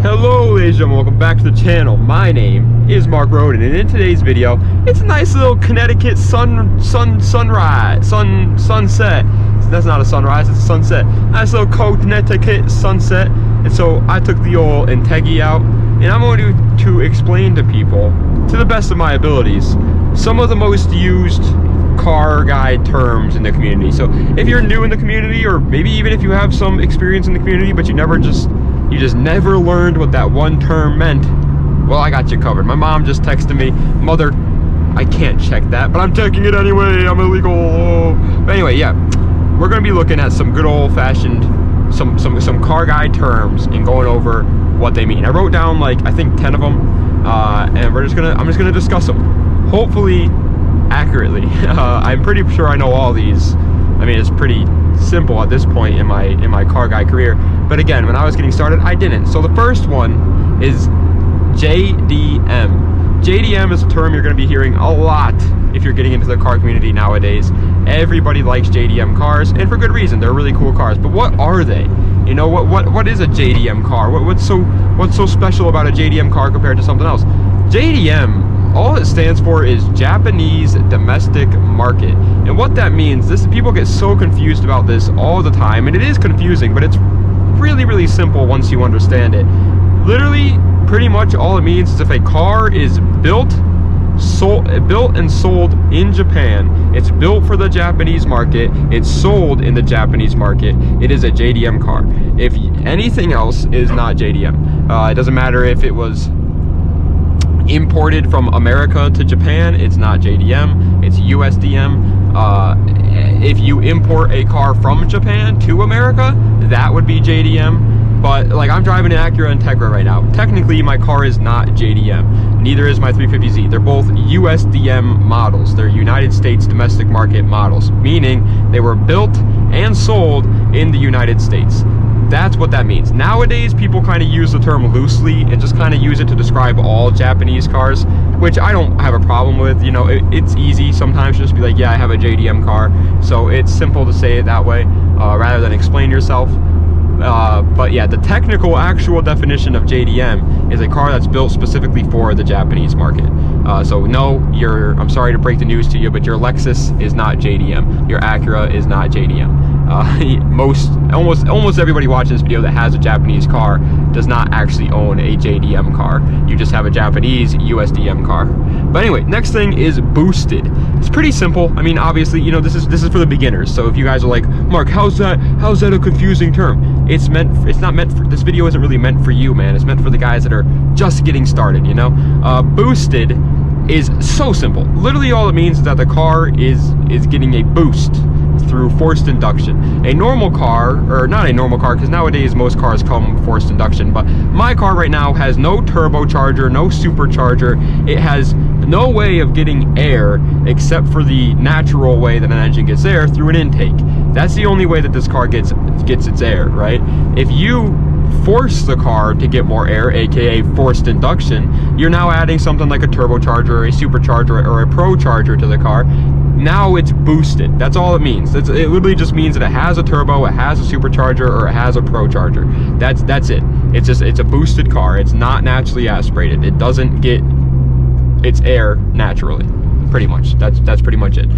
Hello ladies and gentlemen, welcome back to the channel. My name is Mark Roden, and in today's video, it's a nice little Connecticut sunset. That's not a sunrise, it's a sunset. Nice little Connecticut sunset. And so I took the old Integi out, and I'm going to explain to people, to the best of my abilities, some of the most used car guide terms in the community. So if you're new in the community, or maybe even if you have some experience in the community, but you just never learned what that one term meant, well, I got you covered. My mom just texted me, "Mother, I can't check that, but I'm checking it anyway, I'm illegal." But anyway, yeah, we're gonna be looking at some good old-fashioned, some car guide terms and going over what they mean. I wrote down like, I think 10 of them, and I'm just gonna discuss them, hopefully accurately. I'm pretty sure I know all these. I mean, it's pretty simple at this point in my car guy career, but again, when I was getting started, I didn't. So the first one is JDM. JDM is a term you're going to be hearing a lot if you're getting into the car community nowadays. Everybody likes JDM cars, and for good reason. They're really cool cars. But what are they? You know, what is a JDM car? What's so special about a JDM car compared to something else? JDM, all it stands for is Japanese Domestic Market. And what that means, people get so confused about this all the time, and it is confusing, but it's really, really simple once you understand it. Literally, pretty much all it means is if a car is built and sold in Japan, it's built for the Japanese market, it's sold in the Japanese market, it is a JDM car. If anything else is not JDM. It doesn't matter if it was imported from America to Japan, it's not JDM, it's USDM. If you import a car from Japan to America, that would be JDM. But like, I'm driving an Acura Integra right now. Technically, my car is not JDM. Neither is my 350Z. They're both USDM models. They're United States Domestic Market models, meaning they were built and sold in the United States. That's what that means. Nowadays, people kind of use the term loosely and just kind of use it to describe all Japanese cars, which I don't have a problem with. You know, it's easy sometimes to just be like, yeah, I have a JDM car. So it's simple to say it that way rather than explain yourself. But yeah, the technical actual definition of JDM is a car that's built specifically for the Japanese market. So no, I'm sorry to break the news to you, but your Lexus is not JDM. Your Acura is not JDM. Almost everybody watching this video that has a Japanese car does not actually own a JDM car. You just have a Japanese USDM car. But anyway, next thing is boosted. It's pretty simple. I mean, obviously, you know, this is for the beginners. So if you guys are like, Mark, how's that a confusing term? It's not meant for, this video isn't really meant for you, man. It's meant for the guys that are just getting started, you know? Boosted is so simple. Literally all it means is that the car is getting a boost through forced induction. A normal car, or not a normal car, because nowadays most cars come forced induction, but my car right now has no turbocharger, no supercharger. It has no way of getting air except for the natural way that an engine gets air, through an intake. That's the only way that this car gets its air, right? If you force the car to get more air, aka forced induction, you're now adding something like a turbocharger, or a supercharger, or a procharger to the car. Now it's boosted. That's all it means. It literally just means that it has a turbo, it has a supercharger, or it has a procharger. That's it. It's a boosted car. It's not naturally aspirated. It doesn't get its air naturally. Pretty much. That's pretty much it.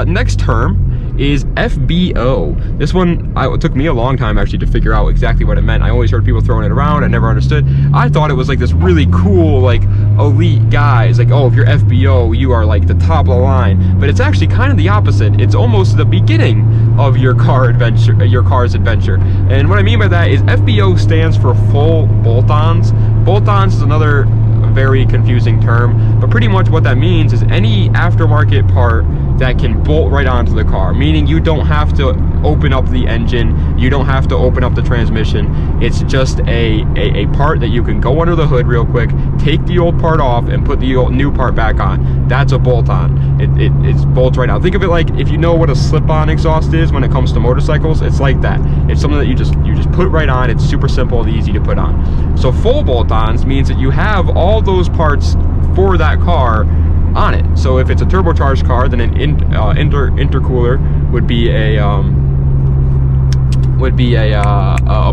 Next term is FBO. This one, it took me a long time actually to figure out exactly what it meant. I always heard people throwing it around. I never understood. I thought it was like this really cool, like, elite guys. Like, oh, if you're FBO, you are like the top of the line. But it's actually kind of the opposite. It's almost the beginning of your car's adventure. And what I mean by that is FBO stands for full Boltons. Boltons is another very confusing term, but pretty much what that means is any aftermarket part that can bolt right onto the car, meaning you don't have to open up the engine, you don't have to open up the transmission. It's just a part that you can go under the hood real quick, take the old part off, and put the new part back on. That's a bolt-on. It bolts right now. Think of it like, if you know what a slip-on exhaust is when it comes to motorcycles, it's like that. It's something that you just put right on. It's super simple and easy to put on. So full bolt-ons means that you have all those parts for that car on it. So if it's a turbocharged car, then an intercooler would be a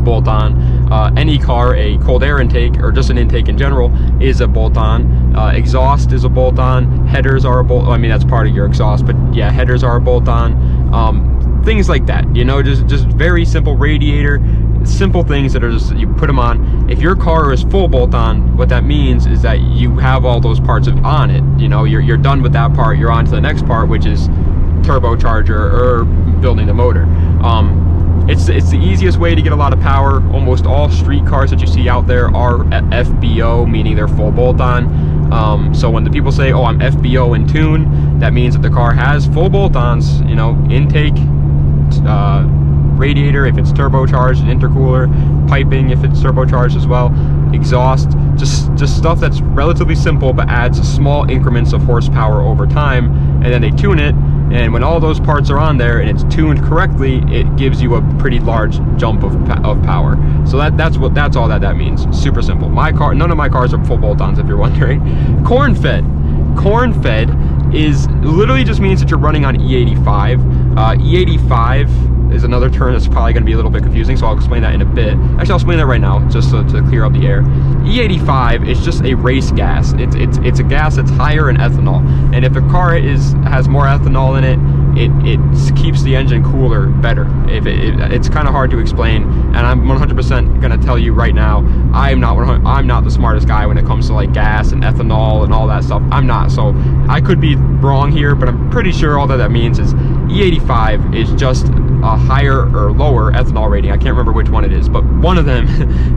bolt-on. Any car, a cold air intake, or just an intake in general, is a bolt-on. Exhaust is a bolt-on. Headers are a bolt. I mean, that's part of your exhaust, but yeah, headers are a bolt-on. Things like that, you know, just very simple. Radiator, simple things that are just, you put them on. If your car is full bolt-on, what that means is that you have all those parts on it. You know, you're done with that part. You're on to the next part, which is turbocharger or building the motor. It's the easiest way to get a lot of power. Almost all street cars that you see out there are FBO, meaning they're full bolt-on. So when the people say, oh, I'm FBO in tune, that means that the car has full bolt-ons, you know, intake, radiator if it's turbocharged, intercooler, piping if it's turbocharged as well, exhaust, just stuff that's relatively simple but adds small increments of horsepower over time, and then they tune it, and when all those parts are on there and it's tuned correctly, it gives you a pretty large jump of power. So that's all that means. Super simple. My car, none of my cars are full bolt-ons, if you're wondering. Corn fed is literally just means that you're running on E85. E85 is another term that's probably going to be a little bit confusing, so I'll explain that in a bit. Actually, I'll explain that right now, just to clear up the air. E85 is just a race gas. It's a gas that's higher in ethanol, and if a car has more ethanol in it, it keeps the engine cooler better. It's kind of hard to explain, and I'm 100% going to tell you right now, I'm not the smartest guy when it comes to like gas and ethanol and all that stuff. I'm not, so I could be wrong here, but I'm pretty sure all that means is E85 is just a higher or lower ethanol rating. I can't remember which one it is, but one of them,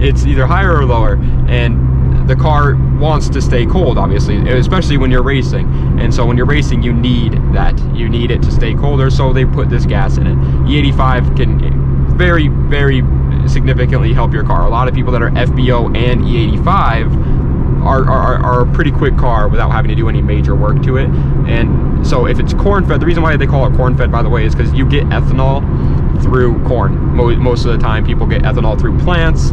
it's either higher or lower, and the car wants to stay cold, obviously, especially when you're racing. And so when you're racing, you need that. You need it to stay colder, so they put this gas in it. E85 can very, very significantly help your car. A lot of people that are FBO and E85 are a pretty quick car without having to do any major work to it. And so if it's corn fed, the reason why they call it corn fed, by the way, is because you get ethanol through corn. Most of the time people get ethanol through plants.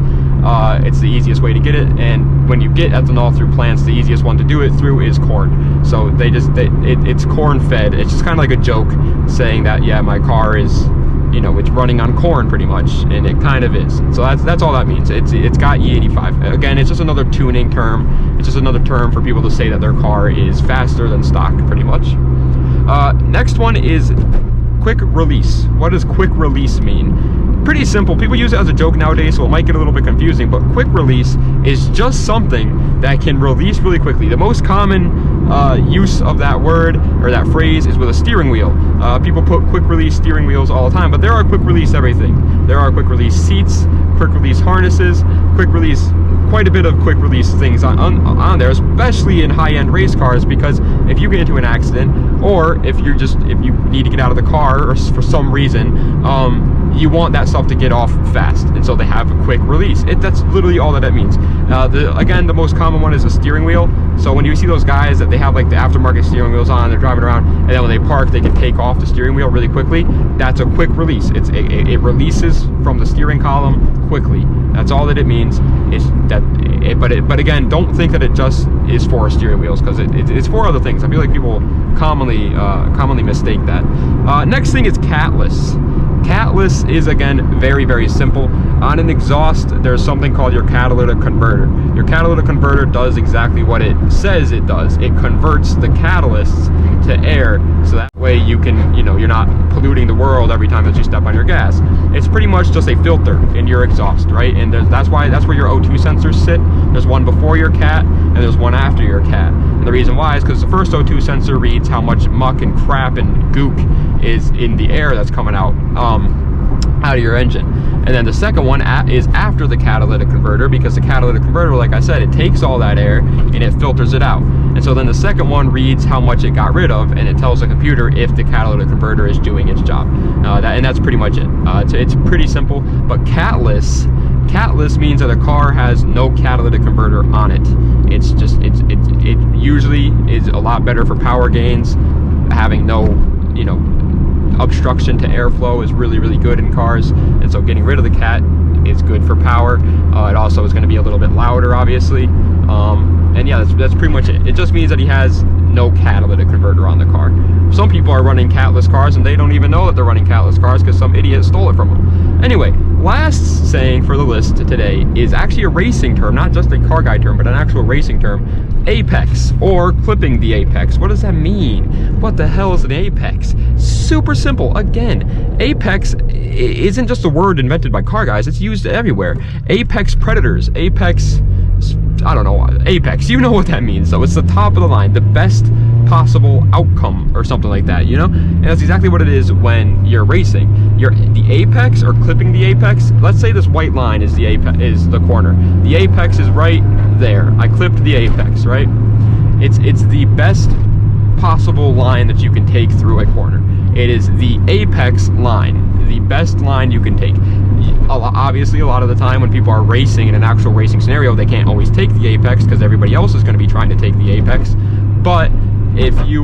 It's the easiest way to get it, and when you get ethanol through plants, the easiest one to do it through is corn. So it's corn fed. It's just kind of like a joke saying that, yeah, my car is, you know, it's running on corn pretty much, and it kind of is. So that's all that means. It's got E85. Again, it's just another tuning term. It's just another term for people to say that their car is faster than stock, pretty much. Next one is quick release. What does quick release mean? Pretty simple. People use it as a joke nowadays, so it might get a little bit confusing, but quick release is just something that can release really quickly. The most common use of that word or that phrase is with a steering wheel. People put quick release steering wheels all the time, but there are quick release everything. There are quick release seats, quick release harnesses, quick release, quite a bit of quick release things on there, especially in high-end race cars, because if you get into an accident, or if you need to get out of the car or for some reason, you want that stuff to get off fast, and so they have a quick release. That's literally all that means. Again, the most common one is a steering wheel. So when you see those guys that they have like the aftermarket steering wheels on, they're driving around, and then when they park, they can take off the steering wheel really quickly. That's a quick release. It releases from the steering column quickly. That's all that it means. But again, don't think that it just is for steering wheels, because it's for other things. I feel like people commonly mistake that. Next thing is catless. Catless is, again, very, very simple. On an exhaust, there's something called your catalytic converter. Your catalytic converter does exactly what it says it does. It converts the catalysts to air, so that way you can, you're not polluting the world every time that you step on your gas. It's pretty much just a filter in your exhaust, right? And that's where your O2 sensors sit. There's one before your cat, and there's one after your cat. And the reason why is because the first O2 sensor reads how much muck and crap and gook is in the air that's coming out of your engine. And then the second one is after the catalytic converter, because the catalytic converter, like I said, it takes all that air and it filters it out. And so then the second one reads how much it got rid of, and it tells the computer if the catalytic converter is doing its job. And that's pretty much it. It's pretty simple. But catless means that a car has no catalytic converter on it. It usually is a lot better for power gains. Having no, obstruction to airflow is really, really good in cars, and so getting rid of the cat is good for power. It also is going to be a little bit louder, obviously, and yeah, that's pretty much it. It just means that he has no catalytic converter on the car. Some people are running catless cars and they don't even know that they're running catless cars because some idiot stole it from them. Anyway, last saying for the list today is actually a racing term, not just a car guy term, but an actual racing term. Apex, or clipping the apex. What does that mean? What the hell is an apex? Super simple. Again, apex isn't just a word invented by car guys, it's used everywhere. Apex predators, apex, I don't know, apex, you know what that means. So it's the top of the line, the best possible outcome or something like that, you know? And that's exactly what it is when you're racing. The apex or clipping the apex, let's say this white line is the apex, is the corner. The apex is right there. I clipped the apex, right? It's the best possible line that you can take through a corner. It is the apex line, the best line you can take. Obviously, a lot of the time when people are racing in an actual racing scenario, they can't always take the apex because everybody else is going to be trying to take the apex. But if you're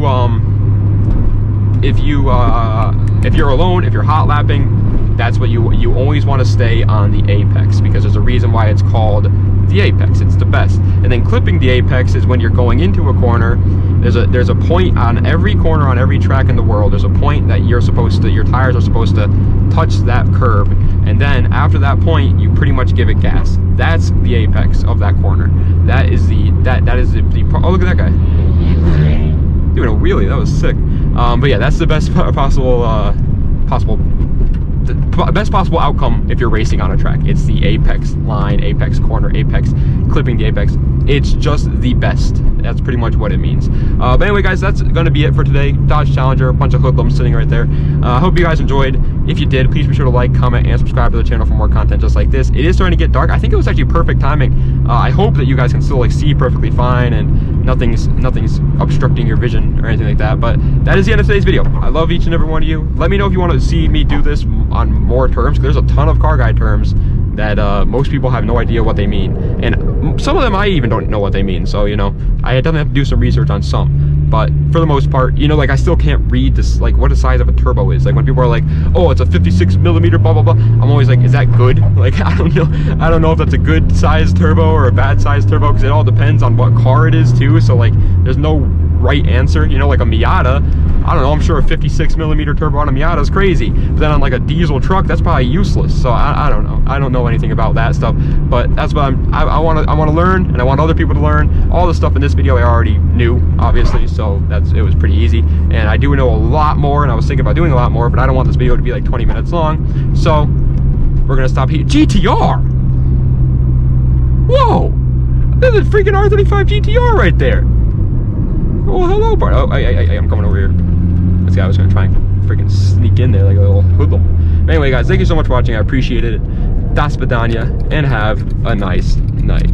alone, if you're hot lapping, that's what you always want to stay on the apex, because there's a reason why it's called the apex. It's the best. And then clipping the apex is when you're going into a corner. There's a point on every corner on every track in the world. There's a point that your tires are supposed to touch that curb, and then after that point you pretty much give it gas. That's the apex of that corner. That is the oh, look at that guy doing a wheelie. That was sick. But yeah, that's the best possible best possible outcome if you're racing on a track. It's the apex line, apex corner, apex, clipping the apex. It's just the best. That's pretty much what it means. But anyway, guys, that's gonna be it for today. Dodge Challenger, a bunch of hoodlums sitting right there. I hope you guys enjoyed. If you did, please be sure to like, comment, and subscribe to the channel for more content just like this. It is starting to get dark. I think it was actually perfect timing. I hope that you guys can still like see perfectly fine and nothing's obstructing your vision or anything like that. But that is the end of today's video. I love each and every one of you. Let me know if you want to see me do this on more terms. There's a ton of car guy terms that most people have no idea what they mean, and some of them I even don't know what they mean. So, you know, I definitely have to do some research on some, but for the most part, you know, like I still can't read this, like what the size of a turbo is. Like when people are like, oh, it's a 56mm blah blah blah, I'm always like, is that good? Like I don't know if that's a good size turbo or a bad size turbo, because it all depends on what car it is too. So like there's no right answer, you know. Like a Miata, I don't know, I'm sure a 56mm turbo on a Miata is crazy, but then on like a diesel truck, that's probably useless. So I don't know. I don't know anything about that stuff, but that's what I want to learn, and I want other people to learn. All the stuff in this video I already knew, obviously, so it was pretty easy. And I do know a lot more, and I was thinking about doing a lot more, but I don't want this video to be like 20 minutes long. So we're gonna stop here. GTR! Whoa! There's a freaking R35 GTR right there. Oh, hello, Bart. Oh, I'm coming over here. This guy was gonna try and freaking sneak in there like a little hoodlum. But anyway, guys, thank you so much for watching. I appreciate it. Das Vidania, and have a nice night.